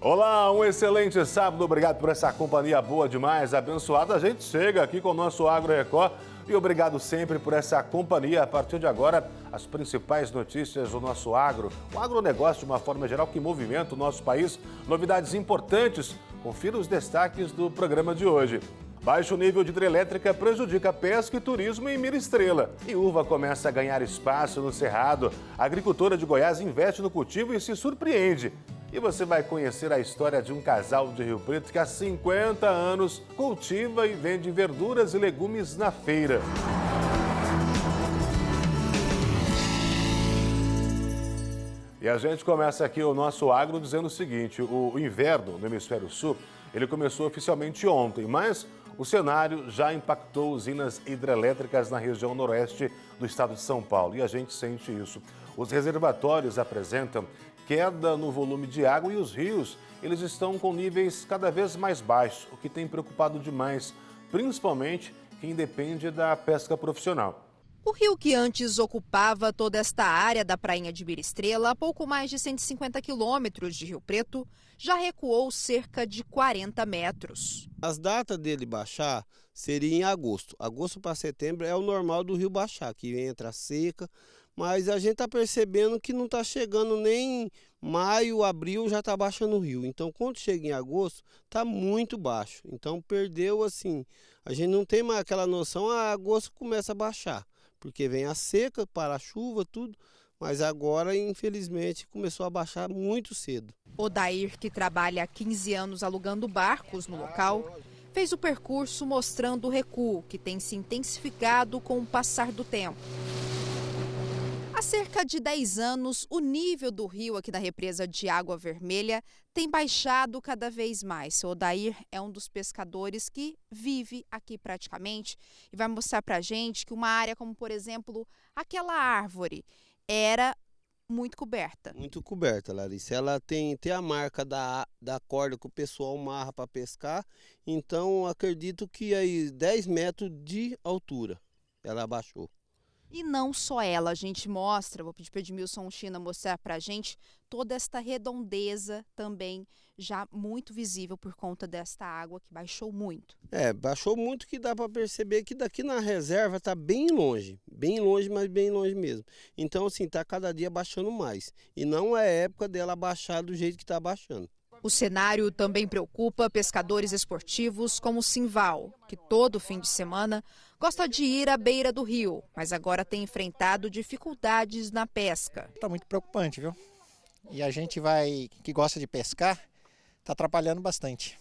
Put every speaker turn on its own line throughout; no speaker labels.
Olá, um excelente sábado, obrigado por essa companhia boa demais, abençoada. A gente chega aqui com o nosso Agro Record e obrigado sempre por essa companhia. A partir de agora, as principais notícias do nosso agro, o agronegócio de uma forma geral que movimenta o nosso país, novidades importantes. Confira os destaques do programa de hoje. Baixo nível de hidrelétrica prejudica pesca e turismo em Mira Estrela. E uva começa a ganhar espaço no Cerrado. A agricultora de Goiás investe no cultivo e se surpreende. E você vai conhecer a história de um casal de Rio Preto que há 50 anos cultiva e vende verduras e legumes na feira. E a gente começa aqui o nosso agro dizendo o seguinte: o inverno no hemisfério sul, ele começou oficialmente ontem, mas o cenário já impactou usinas hidrelétricas na região noroeste do estado de São Paulo. E a gente sente isso. Os reservatórios apresentam queda no volume de água e os rios, eles estão com níveis cada vez mais baixos, o que tem preocupado demais, principalmente quem depende da pesca profissional.
O rio que antes ocupava toda esta área da prainha de Mira Estrela, a pouco mais de 150 quilômetros de Rio Preto, já recuou cerca de 40 metros.
As datas dele baixar seria em agosto. Agosto para setembro é o normal do rio baixar, que entra seca. Mas a gente está percebendo que não está chegando nem maio, abril, já está baixando o rio. Então, quando chega em agosto, está muito baixo. Então, perdeu assim. A gente não tem mais aquela noção, agosto começa a baixar. Porque vem a seca, para a chuva, tudo. Mas agora, infelizmente, começou a baixar muito cedo.
Odair, que trabalha há 15 anos alugando barcos no local, fez o percurso mostrando o recuo, que tem se intensificado com o passar do tempo. Há cerca de 10 anos, o nível do rio aqui da represa de Água Vermelha tem baixado cada vez mais. O Odair é um dos pescadores que vive aqui praticamente e vai mostrar pra gente que uma área como, por exemplo, aquela árvore era muito coberta.
Muito coberta, Larissa. Ela tem a marca da corda que o pessoal amarra para pescar. Então, acredito que aí 10 metros de altura ela abaixou.
E não só ela, a gente mostra, vou pedir para o Edmilson China mostrar para a gente toda esta redondeza também já muito visível por conta desta água que baixou muito.
Baixou muito que dá para perceber que daqui na reserva está bem longe, mas bem longe mesmo. Então assim, está cada dia baixando mais e não é época dela baixar do jeito que está baixando.
O cenário também preocupa pescadores esportivos como o Simval, que todo fim de semana gosta de ir à beira do rio, mas agora tem enfrentado dificuldades na pesca.
Está muito preocupante, viu? E a gente que gosta de pescar, está atrapalhando bastante.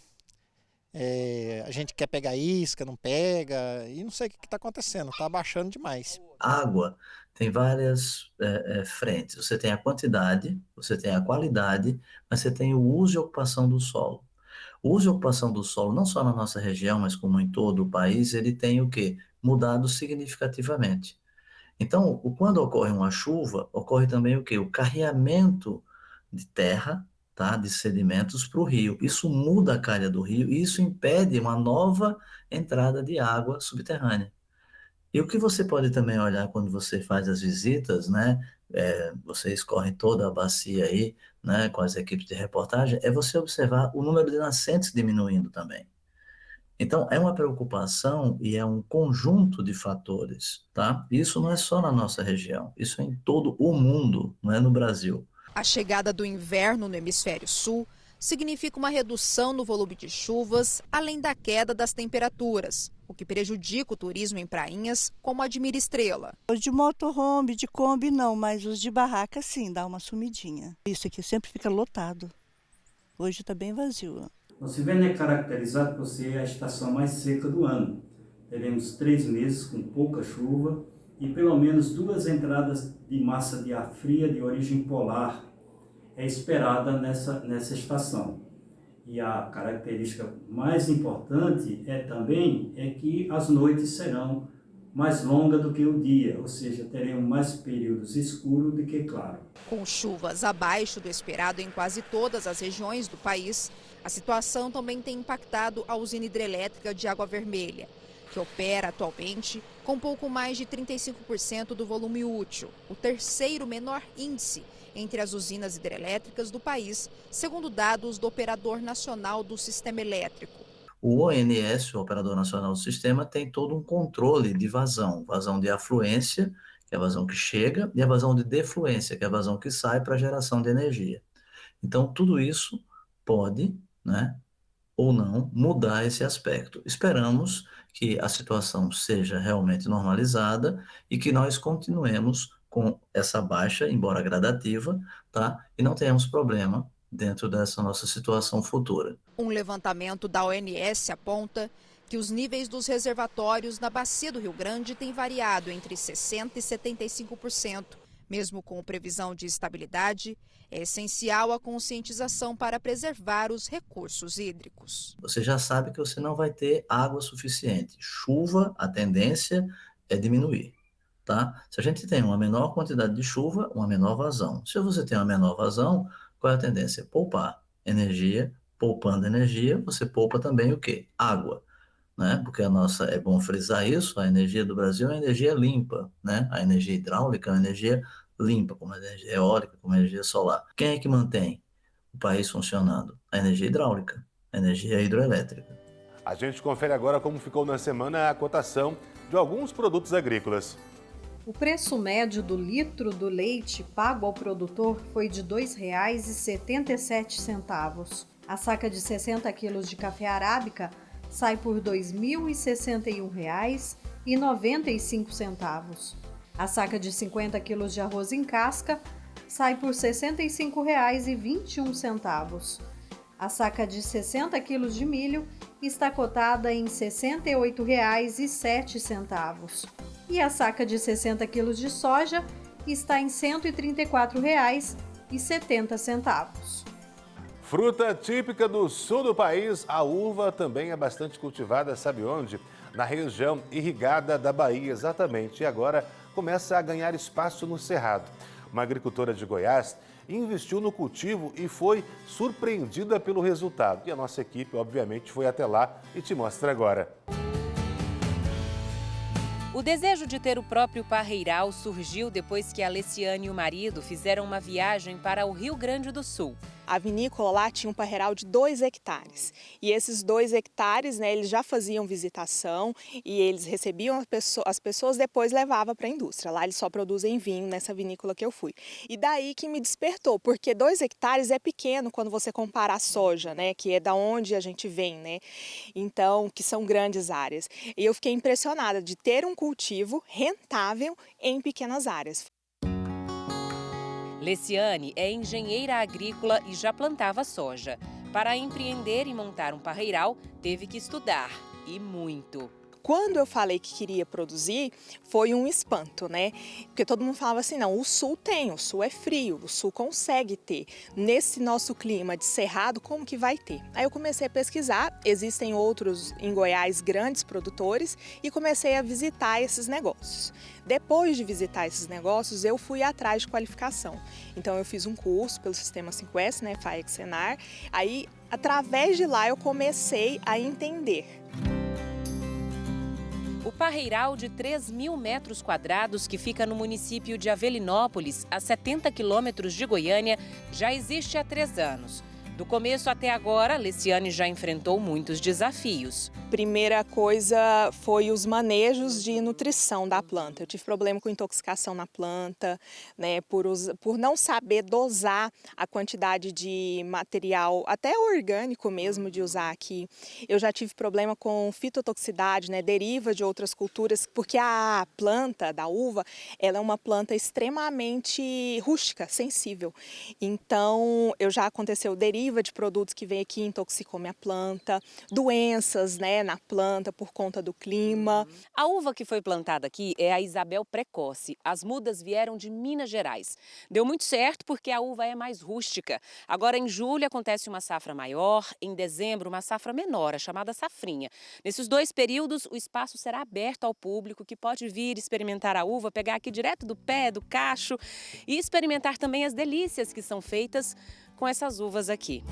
A gente quer pegar isca, não pega, e não sei o que está acontecendo, está abaixando demais.
Água tem várias frentes. Você tem a quantidade, você tem a qualidade, mas você tem o uso e ocupação do solo. O uso e ocupação do solo, não só na nossa região, mas como em todo o país, ele tem o quê? Mudado significativamente. Então, quando ocorre uma chuva, ocorre também o quê? O carreamento de terra, tá? De sedimentos para o rio. Isso muda a calha do rio e isso impede uma nova entrada de água subterrânea. E o que você pode também olhar quando você faz as visitas, né? Você escorre toda a bacia aí, né? Com as equipes de reportagem, é você observar o número de nascentes diminuindo também. Então, é uma preocupação e é um conjunto de fatores, tá? Isso não é só na nossa região, isso é em todo o mundo, não é no Brasil.
A chegada do inverno no hemisfério sul significa uma redução no volume de chuvas, além da queda das temperaturas, o que prejudica o turismo em prainhas como a de Mira Estrela.
Os de motorhome, de Kombi não, mas os de barraca sim, dá uma sumidinha. Isso aqui sempre fica lotado. Hoje está bem vazio.
O inverno é caracterizado por ser a estação mais seca do ano. Teremos 3 meses com pouca chuva e pelo menos 2 entradas de massa de ar fria de origem polar é esperada nessa estação. E a característica mais importante é que as noites serão mais longas do que o dia, ou seja, teremos mais períodos escuros do que claro.
Com chuvas abaixo do esperado em quase todas as regiões do país, a situação também tem impactado a usina hidrelétrica de Água Vermelha, que opera atualmente com pouco mais de 35% do volume útil, o terceiro menor índice entre as usinas hidrelétricas do país, segundo dados do Operador Nacional do Sistema Elétrico.
O ONS, o Operador Nacional do Sistema, tem todo um controle de vazão de afluência, que é a vazão que chega, e a vazão de defluência, que é a vazão que sai para a geração de energia. Então, tudo isso pode, né, ou não, mudar esse aspecto. Esperamos que a situação seja realmente normalizada e que nós continuemos com essa baixa, embora gradativa, tá? E não tenhamos problema dentro dessa nossa situação futura.
Um levantamento da ONS aponta que os níveis dos reservatórios na bacia do Rio Grande têm variado entre 60% e 75%. Mesmo com previsão de estabilidade, é essencial a conscientização para preservar os recursos hídricos.
Você já sabe que você não vai ter água suficiente. Chuva, a tendência é diminuir, tá? Se a gente tem uma menor quantidade de chuva, uma menor vazão. Se você tem uma menor vazão, qual é a tendência? Poupar energia. Poupando energia, você poupa também o quê? Água, né? Porque é bom frisar isso, a energia do Brasil é energia limpa, né? A energia hidráulica é uma energia limpa, como a energia eólica, como a energia solar. Quem é que mantém o país funcionando? A energia hidráulica, a energia hidroelétrica.
A gente confere agora como ficou na semana a cotação de alguns produtos agrícolas.
O preço médio do litro do leite pago ao produtor foi de R$ 2,77. A saca de 60 quilos de café arábica sai por R$ 2.061,95. A saca de 50 quilos de arroz em casca sai por R$ 65,21. A saca de 60 quilos de milho está cotada em R$ 68,07. E a saca de 60 quilos de soja está em R$ 134,70.
Fruta típica do sul do país, a uva também é bastante cultivada, sabe onde? Na região irrigada da Bahia, exatamente. E agora começa a ganhar espaço no Cerrado. Uma agricultora de Goiás investiu no cultivo e foi surpreendida pelo resultado. E a nossa equipe, obviamente, foi até lá e te mostra agora.
O desejo de ter o próprio parreiral surgiu depois que a Leciane e o marido fizeram uma viagem para o Rio Grande do Sul.
A vinícola lá tinha um parreiral de 2 hectares. E esses 2 hectares, né, eles já faziam visitação e eles recebiam as pessoas, depois levavam para a indústria. Lá eles só produzem vinho nessa vinícola que eu fui. E daí que me despertou, porque 2 hectares é pequeno quando você compara a soja, né, que é da onde a gente vem, né? Então, que são grandes áreas. E eu fiquei impressionada de ter um cultivo rentável em pequenas áreas.
Leciane é engenheira agrícola e já plantava soja. Para empreender e montar um parreiral, teve que estudar, e muito.
Quando eu falei que queria produzir, foi um espanto, né? Porque todo mundo falava assim, não, o sul tem, o sul é frio, o sul consegue ter. Nesse nosso clima de cerrado, como que vai ter? Aí eu comecei a pesquisar, existem outros em Goiás grandes produtores e comecei a visitar esses negócios. Depois de visitar esses negócios, eu fui atrás de qualificação. Então eu fiz um curso pelo Sistema 5S, né, FAEC Senar. Aí, através de lá, eu comecei a entender.
O parreiral de 3.000 metros quadrados, que fica no município de Avelinópolis, a 70 quilômetros de Goiânia, já existe há 3 anos. Do começo até agora, Leciane já enfrentou muitos desafios.
Primeira coisa foi os manejos de nutrição da planta. Eu tive problema com intoxicação na planta, né, por não saber dosar a quantidade de material, até orgânico mesmo, de usar aqui. Eu já tive problema com fitotoxicidade, né, deriva de outras culturas, porque a planta da uva, ela é uma planta extremamente rústica, sensível. Então, já aconteceu deriva de produtos que vem aqui e intoxicou minha planta, doenças, né, na planta por conta do clima.
A uva que foi plantada aqui é a Isabel Precoce. As mudas vieram de Minas Gerais. Deu muito certo porque a uva é mais rústica. Agora em julho acontece uma safra maior, em dezembro uma safra menor, a chamada safrinha. Nesses 2 períodos o espaço será aberto ao público que pode vir experimentar a uva, pegar aqui direto do pé, do cacho e experimentar também as delícias que são feitas com essas uvas aqui.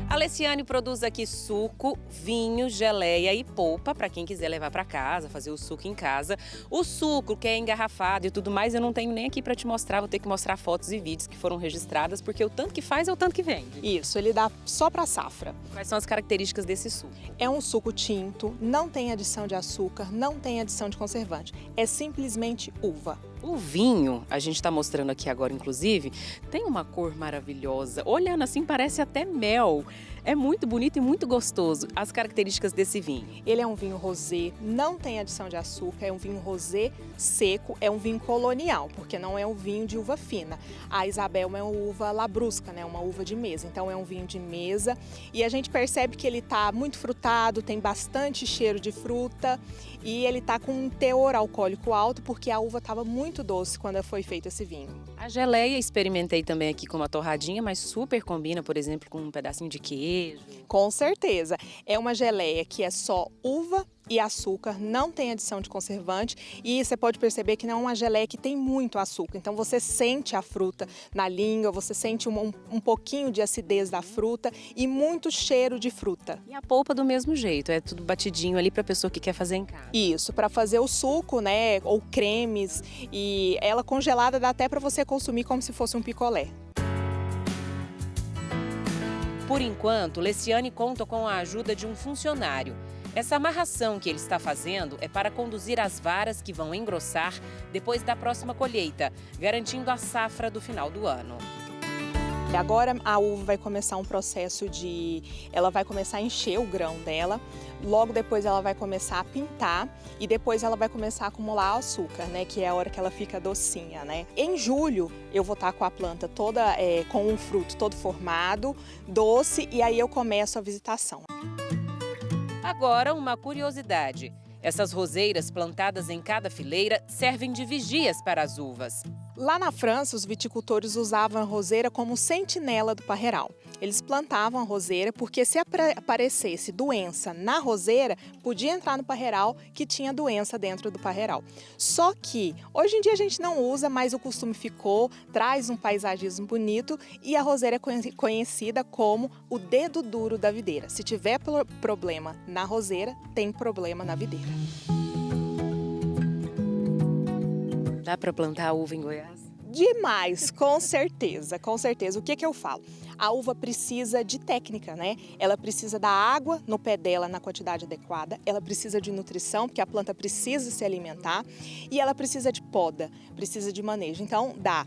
A Leciane produz aqui suco, vinho, geleia e polpa para quem quiser levar para casa, fazer o suco em casa. O suco que é engarrafado e tudo mais, eu não tenho nem aqui para te mostrar, vou ter que mostrar fotos e vídeos que foram registradas, porque o tanto que faz é o tanto que vende.
Isso, ele dá só para safra.
Quais são as características desse suco?
É um suco tinto, não tem adição de açúcar, não tem adição de conservante. É simplesmente uva.
O vinho, a gente está mostrando aqui agora, inclusive, tem uma cor maravilhosa. Olhando assim, parece até mel. É muito bonito e muito gostoso. As características desse vinho.
Ele é um vinho rosé, não tem adição de açúcar, é um vinho rosé seco, é um vinho colonial, porque não é um vinho de uva fina. A Isabel é uma uva labrusca, né? Uma uva de mesa, então é um vinho de mesa. E a gente percebe que ele está muito frutado, tem bastante cheiro de fruta e ele está com um teor alcoólico alto, porque a uva estava muito doce quando foi feito esse vinho.
A geleia, experimentei também aqui com uma torradinha, mas super combina, por exemplo, com um pedacinho de queijo.
Com certeza. É uma geleia que é só uva e açúcar, não tem adição de conservante e você pode perceber que não é uma geleia que tem muito açúcar. Então você sente a fruta na língua, você sente um pouquinho de acidez da fruta e muito cheiro de fruta.
E a polpa do mesmo jeito, é tudo batidinho ali para a pessoa que quer fazer em casa.
Isso, para fazer o suco, né, ou cremes, e ela congelada dá até para você consumir como se fosse um picolé.
Por enquanto, Leciane conta com a ajuda de um funcionário. Essa amarração que ele está fazendo é para conduzir as varas que vão engrossar depois da próxima colheita, garantindo a safra do final do ano.
Agora a uva vai começar um processo ela vai começar a encher o grão dela, logo depois ela vai começar a pintar e depois ela vai começar a acumular açúcar, né, que é a hora que ela fica docinha, né. Em julho eu vou estar com a planta toda, com um fruto todo formado, doce, e aí eu começo a visitação.
Agora uma curiosidade. Essas roseiras plantadas em cada fileira servem de vigias para as uvas.
Lá na França, os viticultores usavam a roseira como sentinela do parreiral. Eles plantavam a roseira porque se aparecesse doença na roseira, podia entrar no parreiral que tinha doença dentro do parreiral. Só que hoje em dia a gente não usa, mas o costume ficou, traz um paisagismo bonito e a roseira é conhecida como o dedo duro da videira. Se tiver problema na roseira, tem problema na videira.
Dá para plantar a uva em Goiás?
Demais, com certeza, com certeza. O que eu falo? A uva precisa de técnica, né? Ela precisa da água no pé dela na quantidade adequada, ela precisa de nutrição, porque a planta precisa se alimentar, e ela precisa de poda, precisa de manejo. Então, dá.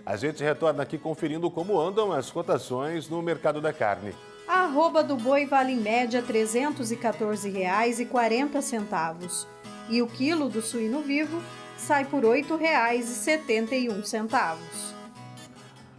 A gente retorna aqui conferindo como andam as cotações no mercado da carne.
A arroba do boi vale em média R$ 314,40 e o quilo do suíno vivo sai por R$ 8,71.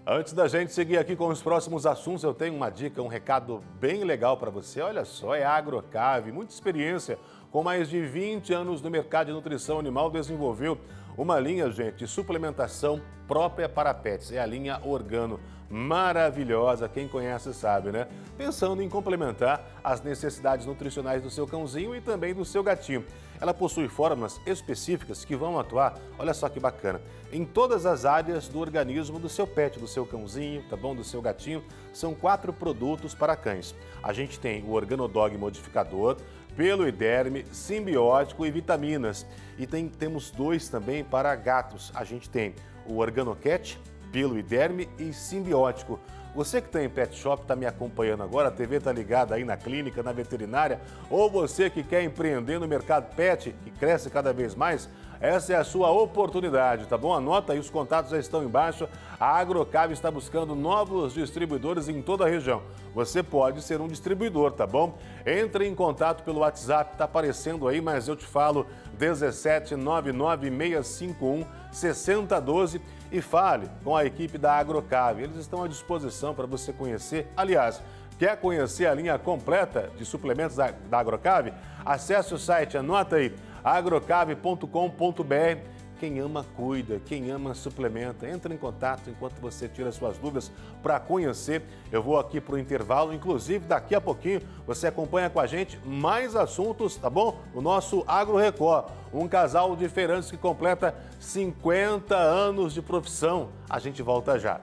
Antes da gente seguir aqui com os próximos assuntos, eu tenho uma dica, um recado bem legal para você. Olha só, é a Agrocave, muita experiência, com mais de 20 anos no mercado de nutrição animal, desenvolveu uma linha, gente, de suplementação própria para pets. É a linha Organo. Maravilhosa, quem conhece sabe, né? Pensando em complementar as necessidades nutricionais do seu cãozinho e também do seu gatinho. Ela possui fórmulas específicas que vão atuar, olha só que bacana, em todas as áreas do organismo do seu pet, do seu cãozinho, tá bom? Do seu gatinho. São 4 produtos para cães. A gente tem o Organodog modificador, pelo e derme, simbiótico e vitaminas. E temos 2 também para gatos. A gente tem o Organocat, pelo e derme e simbiótico. Você que tem pet shop, está me acompanhando agora, a TV está ligada aí na clínica, na veterinária, ou você que quer empreender no mercado pet, que cresce cada vez mais, essa é a sua oportunidade, tá bom? Anota aí, os contatos já estão embaixo. A Agrocave está buscando novos distribuidores em toda a região. Você pode ser um distribuidor, tá bom? Entre em contato pelo WhatsApp, tá aparecendo aí, mas eu te falo, 17996516012 e fale com a equipe da Agrocave. Eles estão à disposição para você conhecer. Aliás, quer conhecer a linha completa de suplementos da Agrocave? Acesse o site, anota aí, agrocave.com.br. quem ama cuida, quem ama suplementa. Entra em contato enquanto você tira suas dúvidas para conhecer. Eu vou aqui para o intervalo, inclusive daqui a pouquinho você acompanha com a gente mais assuntos, tá bom? O nosso Agro Record, um casal de feirantes que completa 50 anos de profissão. A gente volta já.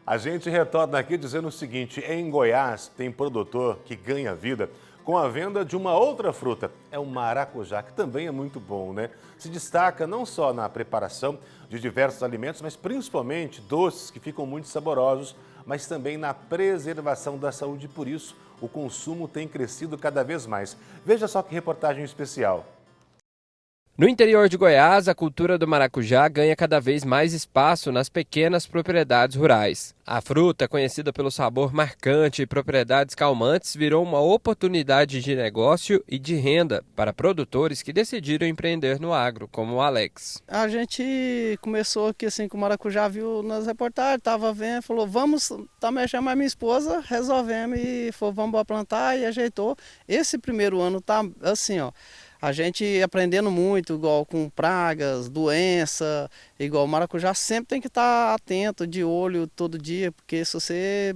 A gente retorna aqui dizendo o seguinte: em Goiás tem produtor que ganha vida com a venda de uma outra fruta, é o maracujá, que também é muito bom, né? Se destaca não só na preparação de diversos alimentos, mas principalmente doces que ficam muito saborosos, mas também na preservação da saúde. Por isso, o consumo tem crescido cada vez mais. Veja só que reportagem especial.
No interior de Goiás, a cultura do maracujá ganha cada vez mais espaço nas pequenas propriedades rurais. A fruta, conhecida pelo sabor marcante e propriedades calmantes, virou uma oportunidade de negócio e de renda para produtores que decidiram empreender no agro, como o Alex.
A gente começou aqui assim com o maracujá, viu nas reportagens, estava vendo, falou, vamos, tá mexendo, mas minha esposa resolvemos e falou, vamos plantar e ajeitou. Esse primeiro ano tá assim, ó. A gente aprendendo muito, igual com pragas, doença, igual o maracujá sempre tem que estar atento, de olho todo dia, porque se você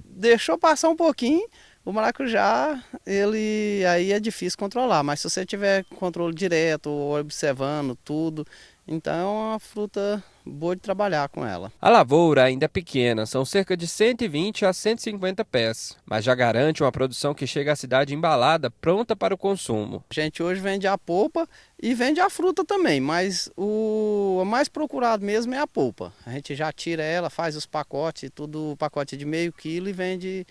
deixou passar um pouquinho, o maracujá, ele aí é difícil controlar, mas se você tiver controle direto, observando tudo, então é uma fruta boa de trabalhar com ela.
A lavoura ainda é pequena, são cerca de 120 a 150 pés, mas já garante uma produção que chega à cidade embalada, pronta para o consumo.
A gente hoje vende a polpa e vende a fruta também, mas o mais procurado mesmo é a polpa. A gente já tira ela, faz os pacotes, tudo pacote de meio quilo e vende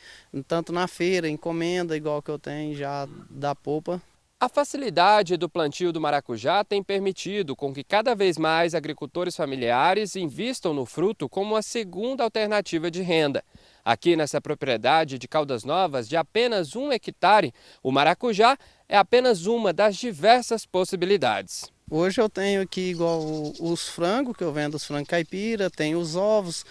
tanto na feira, encomenda, igual que eu tenho já da polpa.
A facilidade do plantio do maracujá tem permitido com que cada vez mais agricultores familiares invistam no fruto como uma segunda alternativa de renda. Aqui nessa propriedade de Caldas Novas, de apenas 1 hectare, o maracujá é apenas uma das diversas possibilidades.
Hoje eu tenho aqui igual os frangos, que eu vendo os frangos caipira, tem os ovos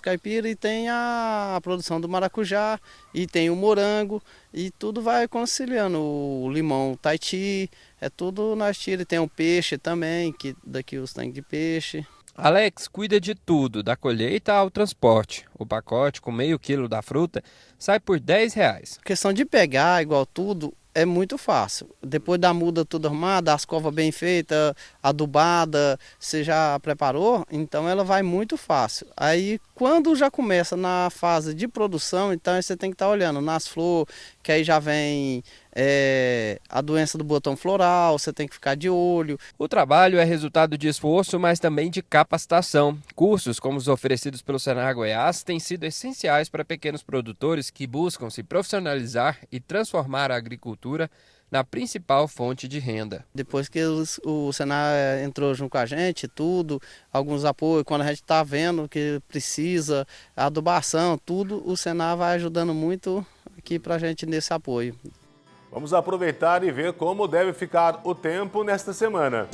caipira e tem a produção do maracujá e tem o morango e tudo vai conciliando, o limão Tahiti, é tudo nós tiramos, tem o peixe também, que daqui os tanques de peixe.
Alex cuida de tudo, da colheita ao transporte. O pacote com meio quilo da fruta sai por R$10.
A questão de pegar igual tudo, é muito fácil. Depois da muda tudo arrumada, as covas bem feitas, adubada, você já preparou, então ela vai muito fácil. Aí quando já começa na fase de produção, então você tem que estar olhando nas flores, que aí já vem a doença do botão floral, você tem que ficar de olho.
O trabalho é resultado de esforço, mas também de capacitação. Cursos como os oferecidos pelo Senar Goiás têm sido essenciais para pequenos produtores que buscam se profissionalizar e transformar a agricultura na principal fonte de renda.
Depois que o Senar entrou junto com a gente, tudo, alguns apoios, quando a gente está vendo que precisa, adubação, tudo, o Senar vai ajudando muito aqui para a gente nesse apoio.
Vamos aproveitar e ver como deve ficar o tempo nesta semana.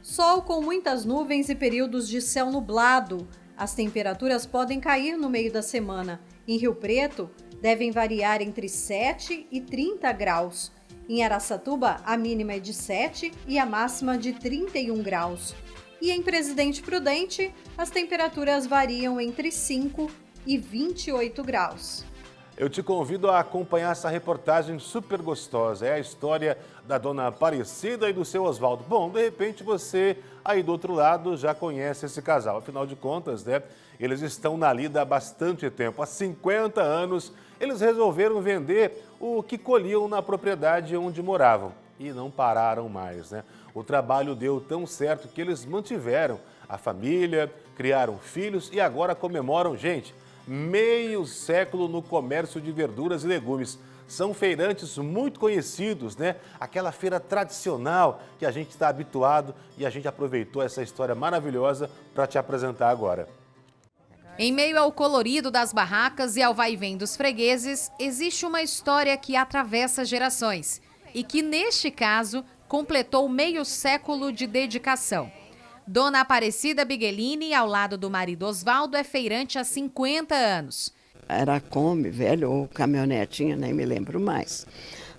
Sol com muitas nuvens e períodos de céu nublado. As temperaturas podem cair no meio da semana. Em Rio Preto, devem variar entre 7 e 30 graus. Em Araçatuba, a mínima é de 7 e a máxima de 31 graus. E em Presidente Prudente, as temperaturas variam entre 5 e 28 graus.
Eu te convido a acompanhar essa reportagem super gostosa. É a história da dona Aparecida e do seu Oswaldo. Bom, de repente você aí do outro lado já conhece esse casal. Afinal de contas, né? Eles estão na lida há bastante tempo. Há 50 anos, eles resolveram vender o que colhiam na propriedade onde moravam. E não pararam mais, né? O trabalho deu tão certo que eles mantiveram a família, criaram filhos e agora comemoram, gente, meio século no comércio de verduras e legumes. São feirantes muito conhecidos, né? Aquela feira tradicional que a gente está habituado e a gente aproveitou essa história maravilhosa para te apresentar agora.
Em meio ao colorido das barracas e ao vai-vem dos fregueses, existe uma história que atravessa gerações e que, neste caso, completou meio século de dedicação. Dona Aparecida Biguelini, ao lado do marido Oswaldo, é feirante há 50 anos.
era Kombi, velho, ou caminhonetinha, nem me lembro mais.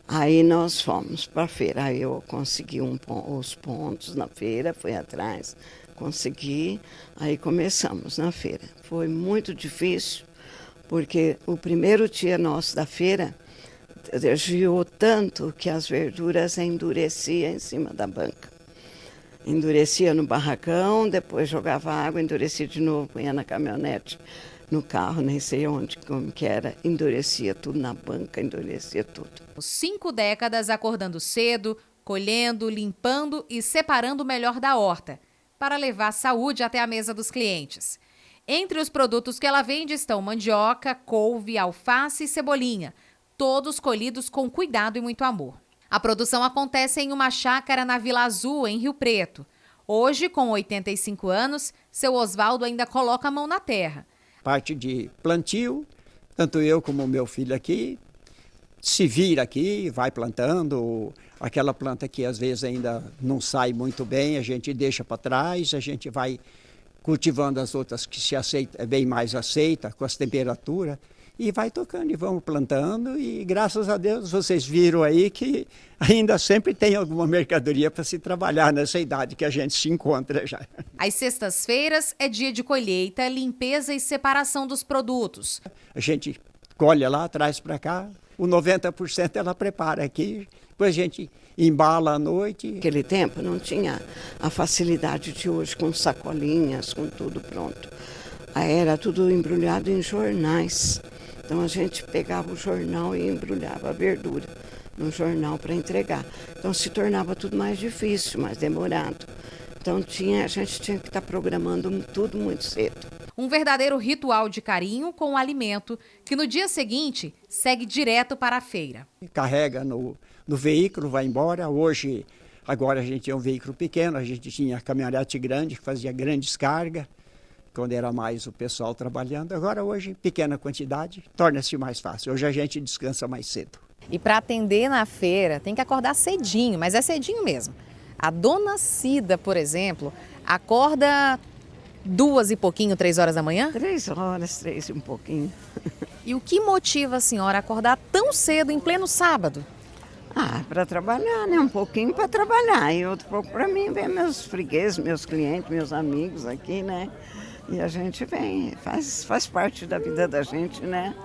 Aí nós fomos para a feira, aí eu consegui os pontos na feira, fui atrás, consegui, aí começamos na feira. Foi muito difícil, porque o primeiro dia nosso da feira, geou tanto que as verduras endureciam em cima da banca. Endurecia no barracão, depois jogava água, endurecia de novo, punha na caminhonete, no carro, nem sei onde, como que era, endurecia tudo na banca, endurecia tudo.
5 décadas acordando cedo, colhendo, limpando e separando o melhor da horta, para levar saúde até a mesa dos clientes. Entre os produtos que ela vende estão mandioca, couve, alface e cebolinha, todos colhidos com cuidado e muito amor. A produção acontece em uma chácara na Vila Azul, em Rio Preto. Hoje, com 85 anos, seu Osvaldo ainda coloca a mão na terra.
Parte de plantio, tanto eu como o meu filho aqui, se vira aqui, vai plantando. Aquela planta que às vezes ainda não sai muito bem, a gente deixa para trás, a gente vai cultivando as outras que se aceita, é bem mais aceita, com as temperaturas. E vai tocando e vamos plantando e graças a Deus vocês viram aí que ainda sempre tem alguma mercadoria para se trabalhar nessa idade que a gente se encontra já.
Às sextas-feiras é dia de colheita, limpeza e separação dos produtos.
A gente colhe lá, traz para cá, o 90% ela prepara aqui, depois a gente embala à noite.
Naquele tempo não tinha a facilidade de hoje com sacolinhas, com tudo pronto. Aí era tudo embrulhado em jornais. Então a gente pegava o jornal e embrulhava a verdura no jornal para entregar. Então se tornava tudo mais difícil, mais demorado. Então a gente tinha que estar programando tudo muito cedo.
Um verdadeiro ritual de carinho com o alimento que no dia seguinte segue direto para a feira.
Carrega no veículo, vai embora. Agora a gente tem um veículo pequeno, a gente tinha caminhonete grande que fazia grandes cargas. Quando era mais o pessoal trabalhando. Agora hoje, pequena quantidade, torna-se mais fácil. Hoje a gente descansa mais cedo.
E para atender na feira tem que acordar cedinho, mas é cedinho mesmo. A dona Cida, por exemplo, acorda 2 e pouquinho, 3 horas da manhã?
3 horas, 3 e um pouquinho.
E o que motiva a senhora a acordar tão cedo, em pleno sábado?
Para trabalhar, né? Um pouquinho para trabalhar e outro pouco para mim ver meus fregueses, meus clientes, meus amigos aqui, né? E a gente vem, faz parte da vida da gente, né?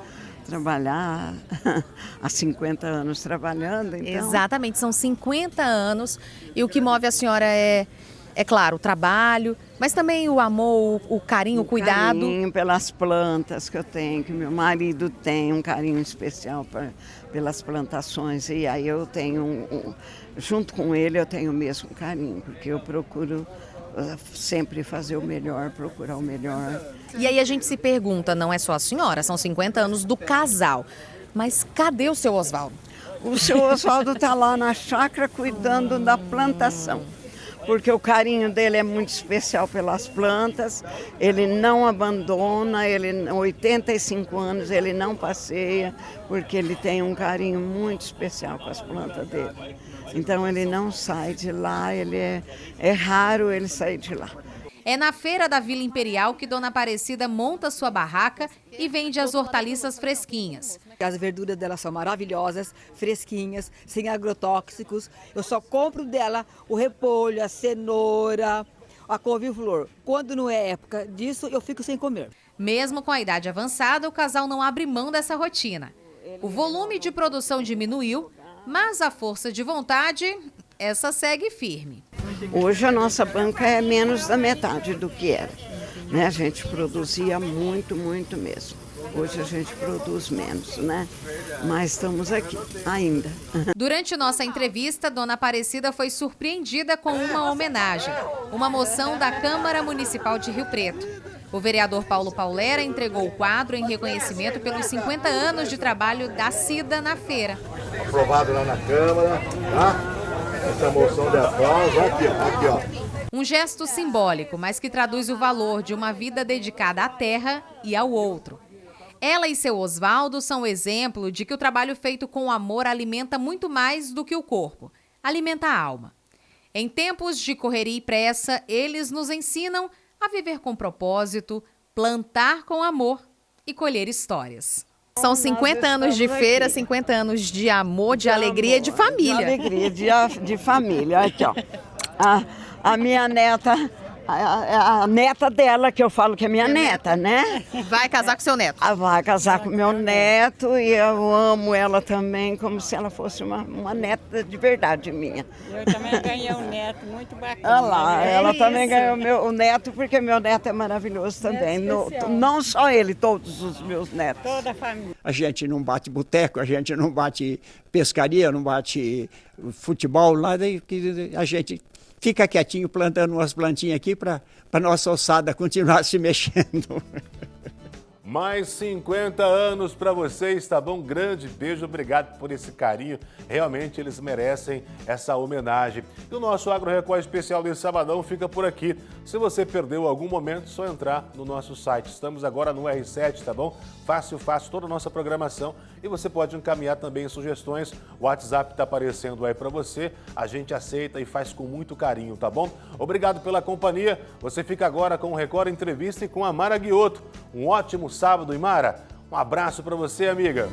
Trabalhar há 50 anos trabalhando. Então...
Exatamente, são 50 anos e o que move a senhora é claro, o trabalho, mas também o amor, o carinho, o cuidado.
Carinho pelas plantas que eu tenho, que meu marido tem um carinho especial pelas plantações. E aí eu tenho, junto com ele, eu tenho o mesmo carinho, porque eu procuro sempre fazer o melhor, procurar o melhor.
E aí a gente se pergunta, não é só a senhora, são 50 anos do casal, mas cadê o seu Osvaldo?
O seu Osvaldo está lá na chácara cuidando da plantação, porque o carinho dele é muito especial pelas plantas, ele não abandona, ele 85 anos, ele não passeia, porque ele tem um carinho muito especial com as plantas dele. Então ele não sai de lá, é raro ele sair de lá.
É na feira da Vila Imperial que Dona Aparecida monta sua barraca e vende as hortaliças fresquinhas.
As verduras dela são maravilhosas, fresquinhas, sem agrotóxicos. Eu só compro dela o repolho, a cenoura, a couve-flor. Quando não é época disso, eu fico sem comer.
Mesmo com a idade avançada, o casal não abre mão dessa rotina. O volume de produção diminuiu, mas a força de vontade, essa segue firme.
Hoje a nossa banca é menos da metade do que era, né? A gente produzia muito, muito mesmo. Hoje a gente produz menos, né? Mas estamos aqui ainda.
Durante nossa entrevista, Dona Aparecida foi surpreendida com uma homenagem, uma moção da Câmara Municipal de Rio Preto. O vereador Paulo Paulera entregou o quadro em reconhecimento pelos 50 anos de trabalho da Cida na feira.
Aprovado lá na Câmara, tá? Essa moção de aplauso, aqui, ó.
Um gesto simbólico, mas que traduz o valor de uma vida dedicada à terra e ao outro. Ela e seu Osvaldo são exemplo de que o trabalho feito com amor alimenta muito mais do que o corpo, alimenta a alma. Em tempos de correria e pressa, eles nos ensinam a viver com propósito, plantar com amor e colher histórias.
São 50 anos de feira, 50 anos de amor, de alegria, de família.
De alegria, de família. Aqui, ó. A minha neta, a neta dela, que eu falo que é minha neta, né?
Vai casar com seu neto?
Vai casar com meu neto e eu amo ela também, como se ela fosse uma neta de verdade minha.
Eu também ganhei um neto muito bacana.
Olha lá, ela também ganhou o neto, porque meu neto é maravilhoso também. Não só ele, todos os meus netos.
Toda a família.
A gente não bate boteco, a gente não bate pescaria, não bate futebol, lá daí que a gente fica quietinho plantando umas plantinhas aqui para nossa ossada continuar se mexendo.
Mais 50 anos para vocês, tá bom? Grande beijo, obrigado por esse carinho. Realmente eles merecem essa homenagem. E o nosso Agro Record especial desse sabadão fica por aqui. Se você perdeu algum momento, é só entrar no nosso site. Estamos agora no R7, tá bom? Fácil, toda a nossa programação. E você pode encaminhar também sugestões. O WhatsApp está aparecendo aí para você. A gente aceita e faz com muito carinho, tá bom? Obrigado pela companhia. Você fica agora com o Record Entrevista e com a Mara Guiotto. Um ótimo sábado, Mara. Um abraço para você, amiga.